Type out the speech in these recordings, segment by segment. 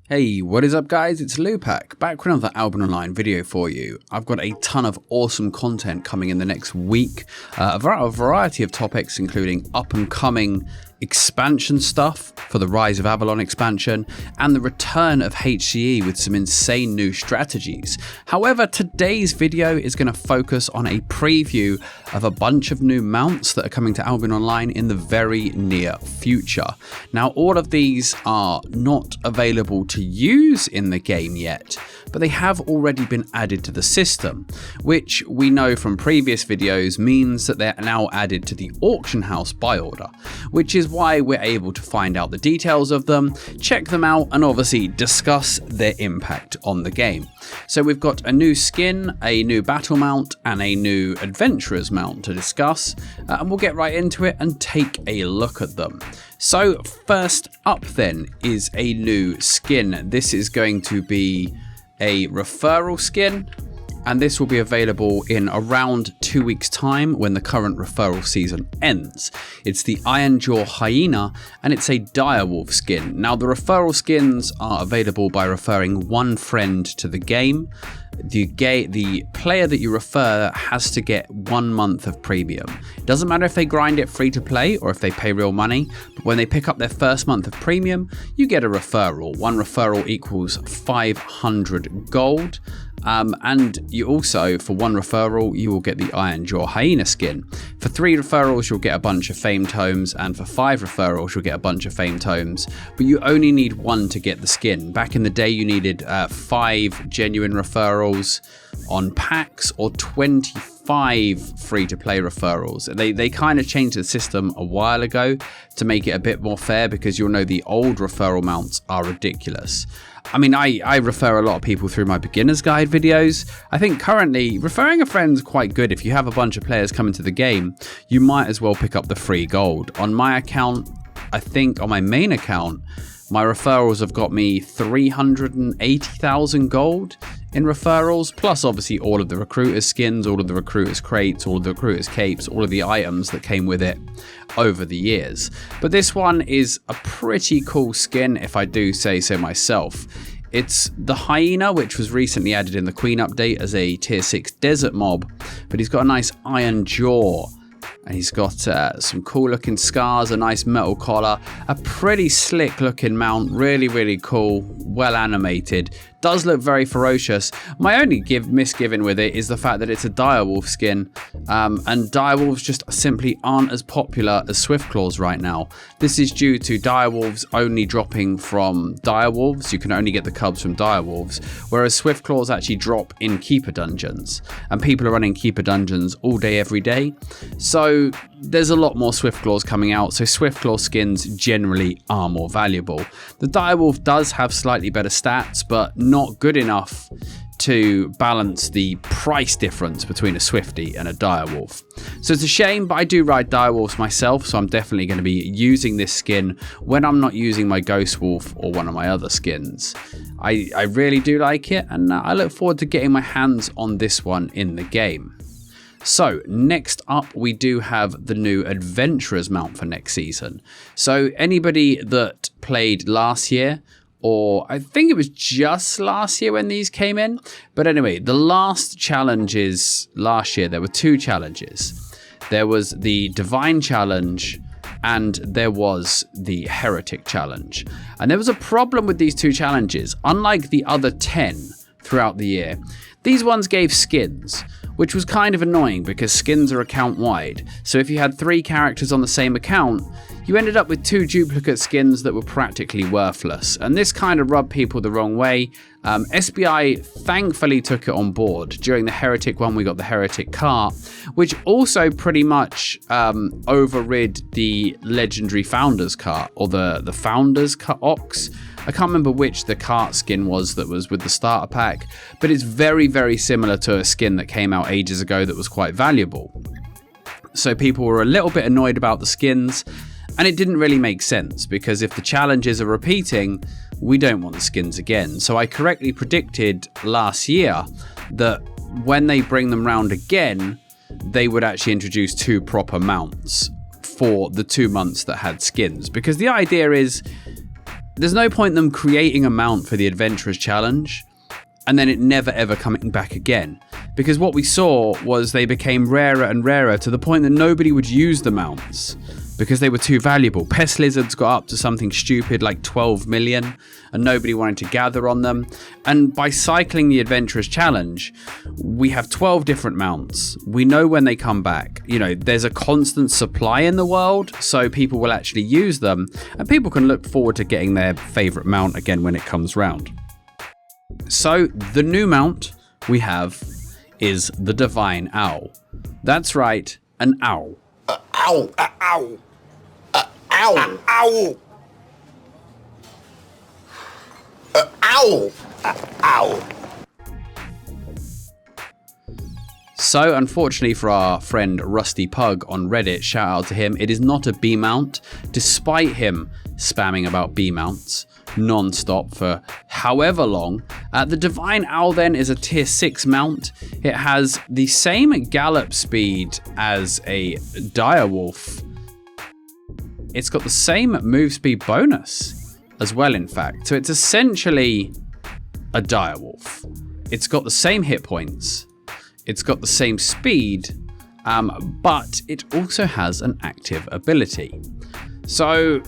Hey, what is up guys, it's Lewpac, back with another Albion Online video for you. I've got a ton of awesome content coming in the next week, a variety of topics including up and coming expansion stuff for the Rise of Avalon expansion and the return of HCE with some insane new strategies. However, today's video is going to focus on a preview of a bunch of new mounts that are coming to Albion Online in the very near future. Now, all of these are not available to use in the game yet, but they have already been added to the system, which we know from previous videos means that they're now added to the auction house buy order, which is why we're able to find out the details of them, check them out, and obviously discuss their impact on the game. So we've got a new skin, a new battle mount, and a new Adventurous Mount to discuss, and we'll get right into it and take a look at them. So first up then is a new skin. This is going to be a referral skin, and this will be available in around 2 weeks time when the current referral season ends. It's the Ironjaw Hyena, and it's a direwolf skin. Now, the referral skins are available by referring one friend to the game. The player that you refer has to get 1 month of premium. It doesn't matter if they grind it free to play or if they pay real money, but when they pick up their first month of premium, you get a referral. One referral equals 500 gold. And you also, for one referral, you will get the Ironjaw Hyena skin. For 3 referrals, you'll get a bunch of fame tomes, and for 5 referrals, you'll get a bunch of fame tomes, but you only need 1 to get the skin. Back in the day, you needed 5 genuine referrals on packs or 25 free-to-play referrals. They kind of changed the system a while ago to make it a bit more fair, because you'll know the old referral mounts are ridiculous. I mean, I refer a lot of people through my beginner's guide videos. I think currently referring a friend's quite good. If you have a bunch of players come into the game, you might as well pick up the free gold. On my account, I think on my main account, my referrals have got me 380,000 gold in referrals, plus obviously all of the recruiters skins, all of the recruiters crates, all of the recruiters capes, all of the items that came with it over the years. But this one is a pretty cool skin, if I do say so myself. It's the Hyena, which was recently added in the Queen update as a tier 6 desert mob, but he's got a nice iron jaw. And he's got some cool looking scars, a nice metal collar, a pretty slick looking mount, really cool, well animated, does look very ferocious. My only misgiving with it is the fact that it's a direwolf skin, and direwolves just simply aren't as popular as swiftclaws right now. This is due to direwolves only dropping from direwolves. You can only get the cubs from direwolves, whereas swiftclaws actually drop in keeper dungeons, and people are running keeper dungeons all day every day. So there's a lot more swiftclaws coming out, so swiftclaw skins generally are more valuable. The direwolf does have slightly better stats, but not good enough to balance the price difference between a swifty and a direwolf. So it's a shame, but I do ride direwolves myself, so I'm definitely going to be using this skin when I'm not using my ghost wolf or one of my other skins. I really do like it, and I look forward to getting my hands on this one in the game. So next up, we do have the new Adventurous Mount for next season. So anybody that played last year, or I think it was just last year when these came in. But anyway, the last challenges last year, there were 2 challenges. There was the Divine Challenge and there was the Heretic Challenge. And there was a problem with these 2 challenges. Unlike the other 10 throughout the year, these ones gave skins, which was kind of annoying because skins are account wide. So if you had 3 characters on the same account, you ended up with 2 duplicate skins that were practically worthless. And this kind of rubbed people the wrong way. SBI thankfully took it on board. During the Heretic one, we got the Heretic cart, which also pretty much overrid the legendary Founders cart, or the Founders ox. I can't remember which the cart skin was that was with the starter pack, but it's very similar to a skin that came out ages ago that was quite valuable. So people were a little bit annoyed about the skins, and it didn't really make sense, because if the challenges are repeating, we don't want the skins again. So I correctly predicted last year that when they bring them round again, they would actually introduce 2 proper mounts for the 2 months that had skins. Because the idea is, there's no point in them creating a mount for the Adventurous Challenge and then it never ever coming back again. Because what we saw was they became rarer and rarer to the point that nobody would use the mounts because they were too valuable. Pest lizards got up to something stupid like 12 million and nobody wanted to gather on them. And by cycling the Adventurous Challenge, we have 12 different mounts. We know when they come back. You know, there's a constant supply in the world, so people will actually use them and people can look forward to getting their favorite mount again when it comes round. So the new mount we have is the Divine Owl. That's right, an owl. Ow! Ow! Ow! Ow! Ow! Ow! So unfortunately for our friend Rusty Pug on Reddit, shout out to him, it is not a B mount, despite him spamming about B mounts non-stop for however long. The Divine Owl then is a tier 6 mount. It has the same gallop speed as a direwolf. It's got the same move speed bonus as well, in fact. So it's essentially a direwolf. It's got the same hit points. It's got the same speed, but it also has an active ability. So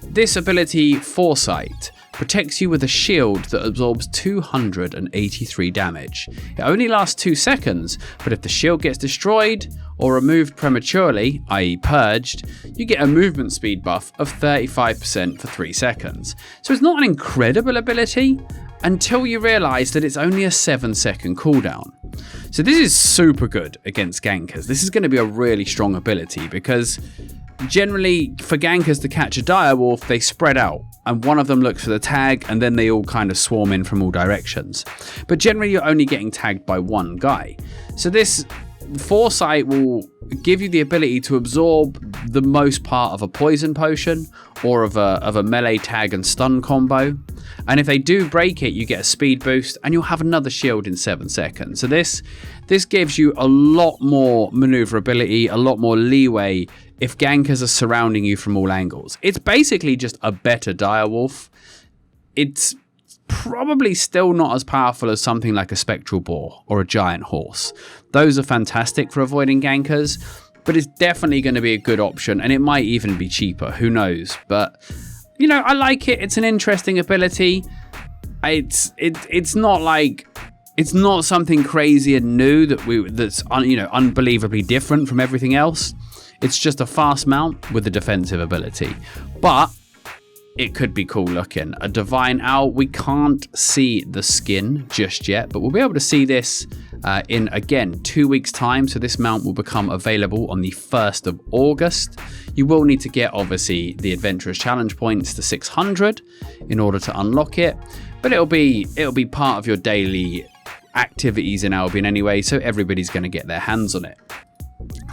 this ability, Foresight, protects you with a shield that absorbs 283 damage. It only lasts 2 seconds, but if the shield gets destroyed or removed prematurely, i.e. purged, you get a movement speed buff of 35% for 3 seconds. So it's not an incredible ability until you realise that it's only a 7-second cooldown. So this is super good against gankers. This is going to be a really strong ability because generally for gankers to catch a direwolf, they spread out and one of them looks for the tag and then they all kind of swarm in from all directions. But generally you're only getting tagged by one guy. So this Foresight will give you the ability to absorb the most part of a poison potion or of a melee tag and stun combo. And if they do break it, you get a speed boost and you'll have another shield in 7 seconds. So this gives you a lot more maneuverability, a lot more leeway if gankers are surrounding you from all angles. It's basically just a better direwolf. It's probably still not as powerful as something like a spectral boar or a giant horse. Those are fantastic for avoiding gankers, but it's definitely going to be a good option and it might even be cheaper, who knows. But you know, I like it. It's an interesting ability. It's not like, it's not something crazy and new that's unbelievably different from everything else. It's just a fast mount with a defensive ability, but it could be cool looking. A Divine Owl, we can't see the skin just yet, but we'll be able to see this in, again, 2 weeks time. So this mount will become available on the 1st of August. You will need to get, obviously, the Adventurous Challenge points to 600 in order to unlock it, but it'll be part of your daily activities in Albion anyway, so everybody's going to get their hands on it.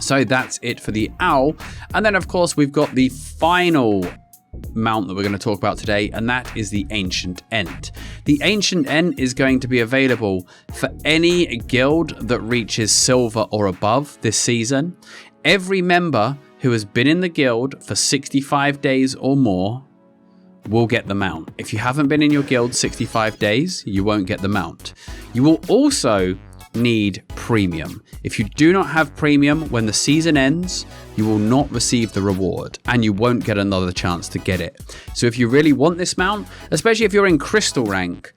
So that's it for the owl. And then, of course, we've got the final mount that we're going to talk about today, and that is the Ancient Ent. The Ancient Ent is going to be available for any guild that reaches silver or above this season. Every member who has been in the guild for 65 days or more will get the mount. If you haven't been in your guild 65 days, you won't get the mount. You will also need premium. If you do not have premium when the season ends, you will not receive the reward and you won't get another chance to get it. So if you really want this mount, especially if you're in crystal rank,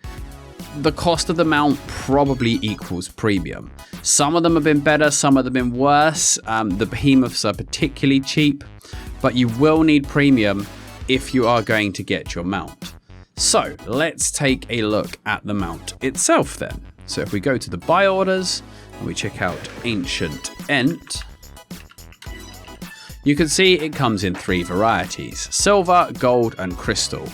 the cost of the mount probably equals premium. Some of them have been better, some of them have been worse. The behemoths are particularly cheap, but you will need premium if you are going to get your mount. So let's take a look at the mount itself then. So if we go to the buy orders and we check out Ancient Ent, you can see it comes in 3 varieties: silver, gold, and crystal.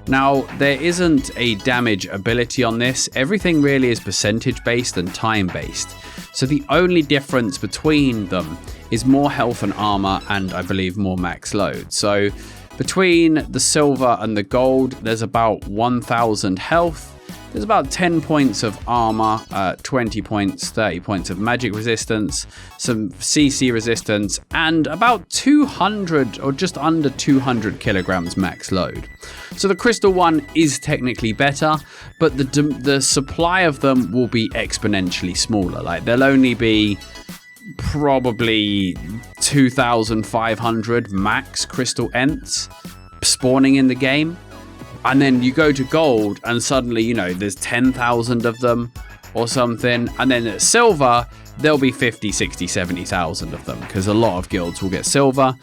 Now, there isn't a damage ability on this. Everything really is percentage based and time based. So the only difference between them is more health and armor and I believe more max load. So between the silver and the gold, there's about 1000 health. There's about 10 points of armor, 20 points, 30 points of magic resistance, some CC resistance, and about 200 or just under 200 kilograms max load. So the crystal one is technically better, but the supply of them will be exponentially smaller. Like there'll only be probably 2,500 max crystal ents spawning in the game. And then you go to gold and suddenly, you know, there's 10,000 of them or something. And then at silver, there'll be 50, 60, 70,000 of them because a lot of guilds will get silver.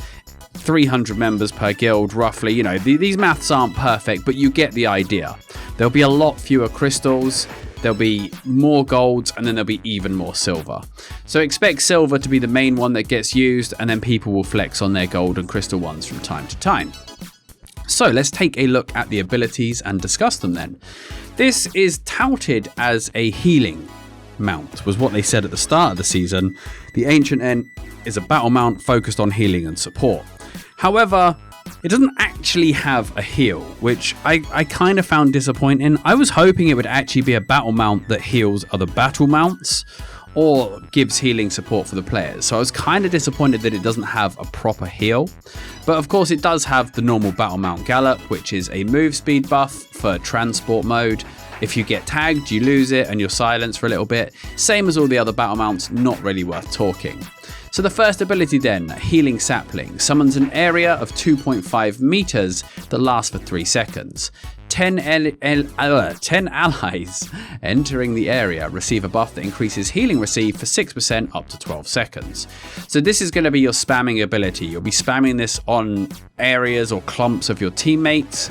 300 members per guild, roughly. You know, these maths aren't perfect, but you get the idea. There'll be a lot fewer crystals. There'll be more golds, and then there'll be even more silver. So expect silver to be the main one that gets used, and then people will flex on their gold and crystal ones from time to time. So let's take a look at the abilities and discuss them then. This is touted as a healing mount, was what they said at the start of the season. The Ancient Ent is a battle mount focused on healing and support. However, it doesn't actually have a heal, which I kind of found disappointing. I was hoping it would actually be a battle mount that heals other battle mounts or gives healing support for the players. So I was kind of disappointed that it doesn't have a proper heal. But of course it does have the normal battle mount gallop, which is a move speed buff for transport mode. If you get tagged, you lose it and you're silenced for a little bit. Same as all the other battle mounts, not really worth talking. So the first ability then, Healing Sapling, summons an area of 2.5 meters that lasts for 3 seconds. 10 allies entering the area receive a buff that increases healing received for 6% up to 12 seconds. So this is going to be your spamming ability. You'll be spamming this on areas or clumps of your teammates.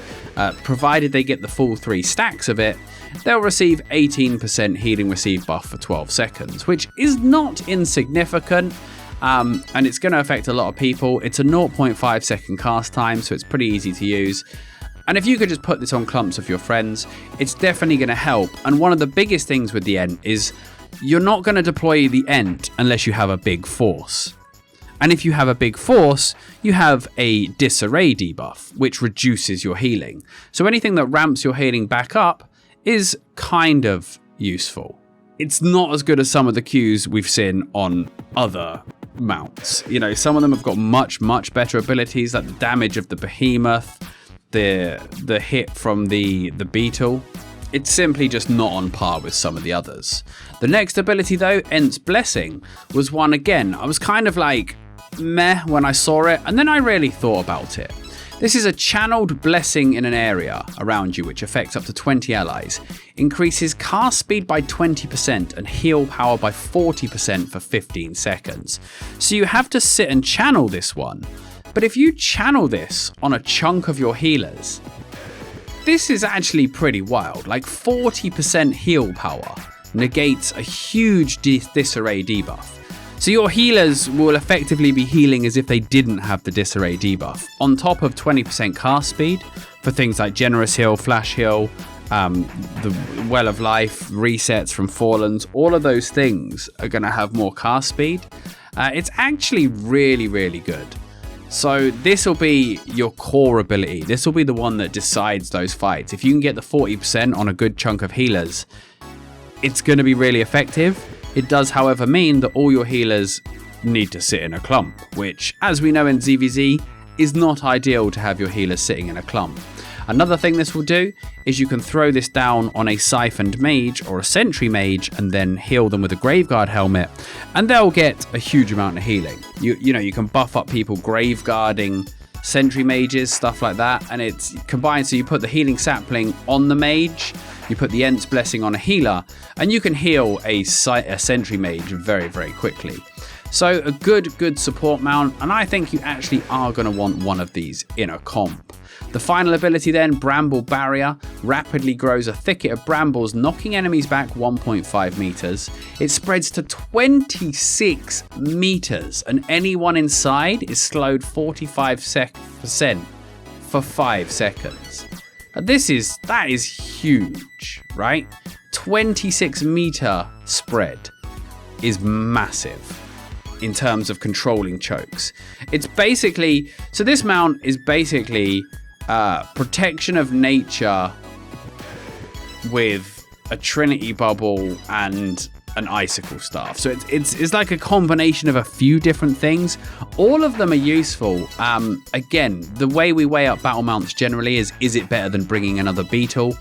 Provided they get the full 3 stacks of it, they'll receive 18% healing received buff for 12 seconds, which is not insignificant. And it's going to affect a lot of people. It's a 0.5 second cast time, so it's pretty easy to use. And if you could just put this on clumps of your friends, it's definitely going to help. And one of the biggest things with the Ent is you're not going to deploy the Ent unless you have a big force. And if you have a big force, you have a disarray debuff, which reduces your healing. So anything that ramps your healing back up is kind of useful. It's not as good as some of the Qs we've seen on other mounts. You know, some of them have got much better abilities, like the damage of the behemoth, the hit from the beetle. It's simply just not on par with some of the others. The next ability though, Ent's Blessing, was one again. I was kind of like meh when I saw it, and then I really thought about it. This is a channeled blessing in an area around you which affects up to 20 allies, increases cast speed by 20% and heal power by 40% for 15 seconds. So you have to sit and channel this one. But if you channel this on a chunk of your healers, this is actually pretty wild. Like 40% heal power negates a huge disarray debuff. So your healers will effectively be healing as if they didn't have the disarray debuff, on top of 20% cast speed for things like Generous Heal, Flash Heal, the Well of Life, resets from Fallens. All of those things are going to have more cast speed. It's actually really good. So this will be your core ability. This will be the one that decides those fights. If you can get the 40% on a good chunk of healers, it's going to be really effective. It does, however, mean that all your healers need to sit in a clump, which, as we know in ZVZ, is not ideal to have your healers sitting in a clump. Another thing this will do is you can throw this down on a siphoned mage or a sentry mage and then heal them with a Graveguard helmet, and they'll get a huge amount of healing. You know, you can buff up people Graveguarding sentry mages, stuff like that, and it's combined. So you put the Healing Sapling on the mage, you put the Ent's Blessing on a healer, and you can heal a sentry mage very quickly. So a good support mount, and I think you actually are going to want one of these in a comp. The final ability then, Bramble Barrier, rapidly grows a thicket of brambles, knocking enemies back 1.5 meters. It spreads to 26 meters, and anyone inside is slowed 45% for 5 seconds. That is huge, right? 26 meter spread is massive in terms of controlling chokes. It's basically, so this mount is basically protection of nature with a Trinity Bubble, and an Icicle Staff. So it's like a combination of a few different things. All of them are useful. Again, the way we weigh up battle mounts generally is it better than bringing another beetle?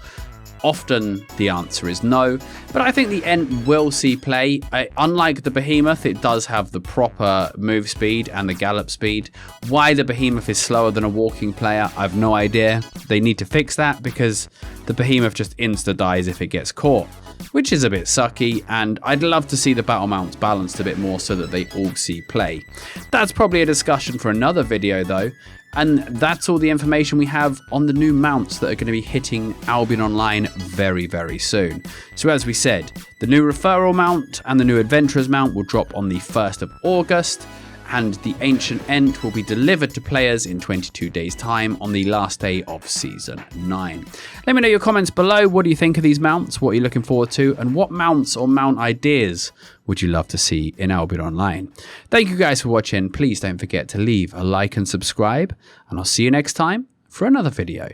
Often the answer is no, but I think the Ent will see play. Unlike the Behemoth, it does have the proper move speed and the gallop speed. Why the Behemoth is slower than a walking player, I've no idea. They need to fix that because the Behemoth just insta-dies if it gets caught, which is a bit sucky, and I'd love to see the battle mounts balanced a bit more so that they all see play. That's probably a discussion for another video though. And that's all the information we have on the new mounts that are going to be hitting Albion Online very, very soon. So as we said, the new Referral Mount and the new Adventurous Mount will drop on the 1st of August, and the Ancient Ent will be delivered to players in 22 days' time on the last day of Season 9. Let me know your comments below. What do you think of these mounts? What are you looking forward to? And what mounts or mount ideas would you love to see in Albion Online? Thank you guys for watching. Please don't forget to leave a like and subscribe, and I'll see you next time for another video.